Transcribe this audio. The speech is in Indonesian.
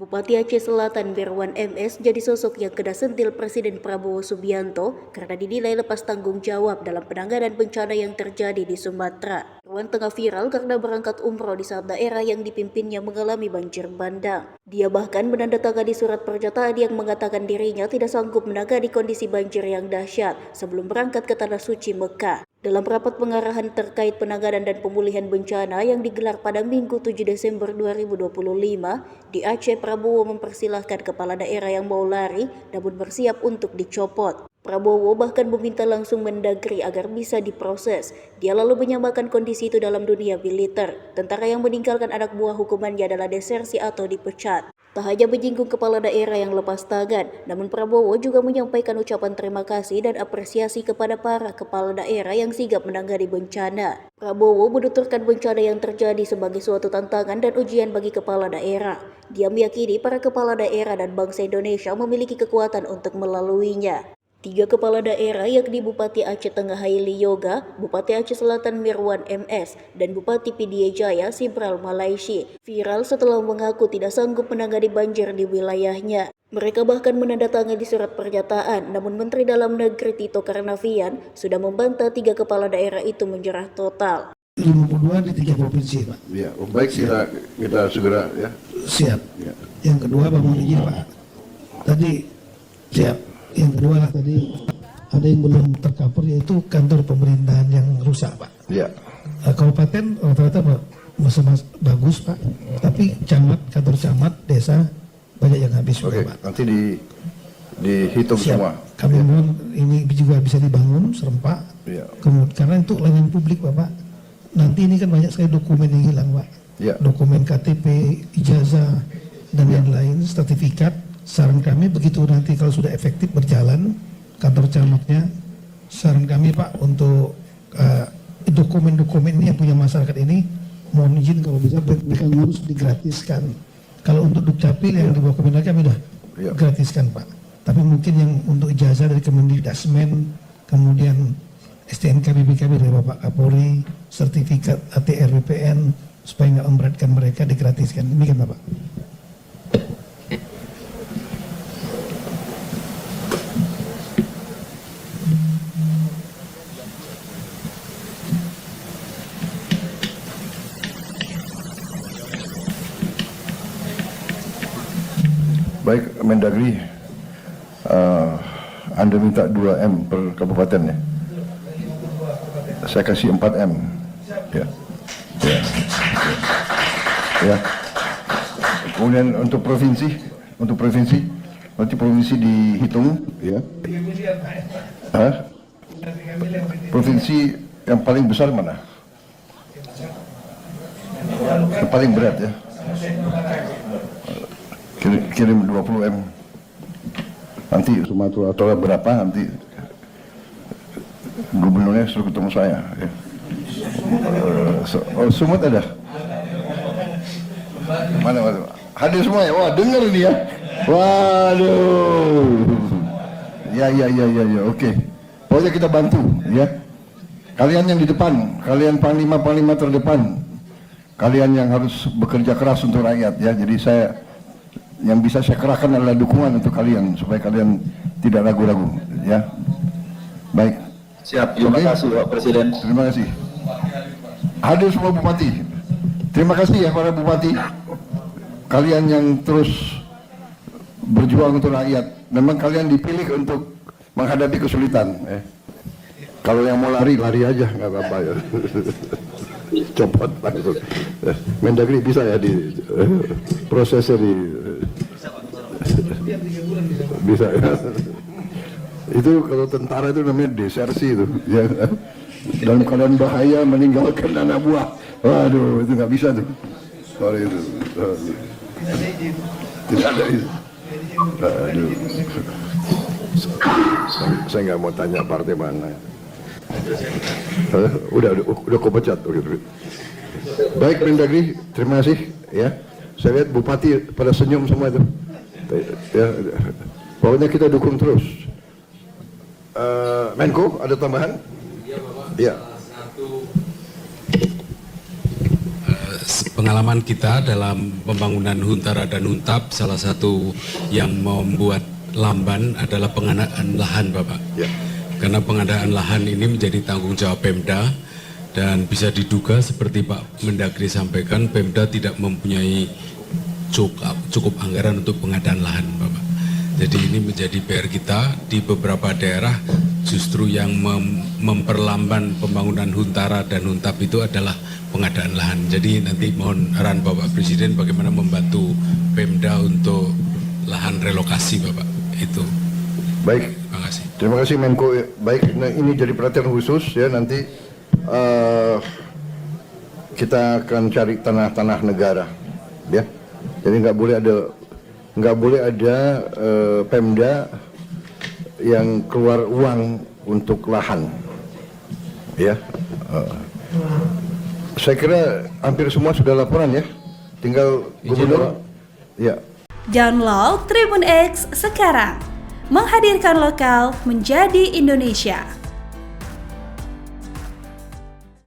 Bupati Aceh Selatan Mirwan MS jadi sosok yang kena sentil Presiden Prabowo Subianto karena dinilai lepas tanggung jawab dalam penanganan bencana yang terjadi di Sumatera. Mirwan tengah viral karena berangkat umroh di saat daerah yang dipimpinnya mengalami banjir bandang. Dia bahkan menandatangani surat pernyataan yang mengatakan dirinya tidak sanggup menangani kondisi banjir yang dahsyat sebelum berangkat ke Tanah Suci Mekah. Dalam rapat pengarahan terkait penanganan dan pemulihan bencana yang digelar pada Minggu 7 Desember 2025 di Aceh, Prabowo mempersilahkan kepala daerah yang mau lari namun bersiap untuk dicopot. Prabowo bahkan meminta langsung Mendagri agar bisa diproses. Dia lalu menyamakan kondisi itu dalam dunia militer. Tentara yang meninggalkan anak buah hukumannya adalah desersi atau dipecat. Tak hanya menyinggung kepala daerah yang lepas tangan, namun Prabowo juga menyampaikan ucapan terima kasih dan apresiasi kepada para kepala daerah yang sigap menangani bencana. Prabowo menuturkan bencana yang terjadi sebagai suatu tantangan dan ujian bagi kepala daerah. Dia meyakini para kepala daerah dan bangsa Indonesia memiliki kekuatan untuk melaluinya. 3 kepala daerah yakni Bupati Aceh Tengah Haili Yoga, Bupati Aceh Selatan Mirwan MS, dan Bupati Pidie Jaya Sibral Malaysi viral setelah mengaku tidak sanggup menangani banjir di wilayahnya. Mereka bahkan menandatangani surat pernyataan, namun Menteri Dalam Negeri Tito Karnavian sudah membantah 3 kepala daerah itu menyerah total. 52 di 3 provinsi, Pak. Ya, baik, kita segera ya. Siap. Ya. Yang kedua, Pak, mohon izin, Pak. Tadi siap. Yang kedua lah tadi ada yang belum tercover yaitu kantor pemerintahan yang rusak, Pak. Ya. Kabupaten rata-rata masih bagus, Pak. Tapi kantor camat, desa banyak yang habis. Oke, Pak. nanti dihitung Siap. semua. Kami mohon ini juga bisa dibangun serempak. Ya. Kemudian karena itu layanan publik, Bapak. Nanti ini kan banyak sekali dokumen yang hilang, Pak. Ya. Dokumen KTP, ijazah dan lain-lain, sertifikat. Saran kami begitu nanti kalau sudah efektif berjalan kantor camatnya, saran kami, Pak, untuk dokumen-dokumen ini yang punya masyarakat ini mohon izin kalau bisa mereka ngurus digratiskan. Kalau untuk Dukcapil yang di bawah Kementerian kami udah gratiskan, Pak. Tapi mungkin yang untuk ijazah dari Kemendikbudrismen, kemudian STNK BPKB dari Bapak Kapolri, sertifikat ATR BPN supaya nggak memberatkan mereka digratiskan. Demikian, Bapak. Baik, Mendagri, Anda minta 2M per kabupaten ya. Saya kasih 4M. Ya. Ya. Ya. Kemudian untuk provinsi, nanti provinsi dihitung ya. Provinsi yang paling besar mana? Yang paling berat ya. Kirim 20M. Nanti Sumatera Utara berapa nanti gubernurnya suruh ketemu saya ya. Sumut ada? Mana? Hadir semua ya? Wah, dengar ini ya. Waduh. Ya, oke. Pokoknya kita bantu ya. Kalian yang di depan, kalian panglima terdepan, kalian yang harus bekerja keras untuk rakyat ya. Jadi yang bisa saya kerahkan adalah dukungan untuk kalian supaya kalian tidak ragu-ragu ya. Baik. Siap, terima kasih Pak Presiden. Terima kasih. Hadir semua bupati. Terima kasih ya para bupati. Kalian yang terus berjuang untuk rakyat. Memang kalian dipilih untuk menghadapi kesulitan. Kalau yang mau lari aja, nggak apa-apa ya. Copot langsung. Mendagri bisa ya di prosesnya bisa ya. Itu kalau tentara itu namanya desersi itu ya. Dalam keadaan bahaya meninggalkan anak buah. Waduh, itu nggak bisa tuh. Sorry itu. Tidak ada itu. Aduh. Saya nggak mau tanya partai mana. Udah kau pecat. Baik Mendagri, terima kasih ya. Saya lihat bupati pada senyum semua itu. Ya, pokoknya kita dukung terus. Menko ada tambahan? Iya, Bapak. Ya. pengalaman kita dalam pembangunan Huntara dan Huntap, salah satu yang membuat lamban adalah pengadaan lahan, Bapak. Ya. Karena pengadaan lahan ini menjadi tanggung jawab Pemda, dan bisa diduga seperti Pak Mendagri sampaikan, Pemda tidak mempunyai cukup anggaran untuk pengadaan lahan, Bapak. Jadi ini menjadi PR kita di beberapa daerah, justru yang memperlamban pembangunan Huntara dan Huntap itu adalah pengadaan lahan. Jadi nanti mohon arahan Bapak Presiden bagaimana membantu Pemda untuk lahan relokasi, Bapak. Itu. Baik. Terima kasih. Terima kasih Menko. Baik, nah, ini jadi perhatian khusus ya, nanti kita akan cari tanah-tanah negara, ya. Jadi nggak boleh ada Pemda yang keluar uang untuk lahan, ya. Saya kira hampir semua sudah laporan ya, tinggal gubernur, ya. Download Tribun X sekarang, menghadirkan lokal menjadi Indonesia.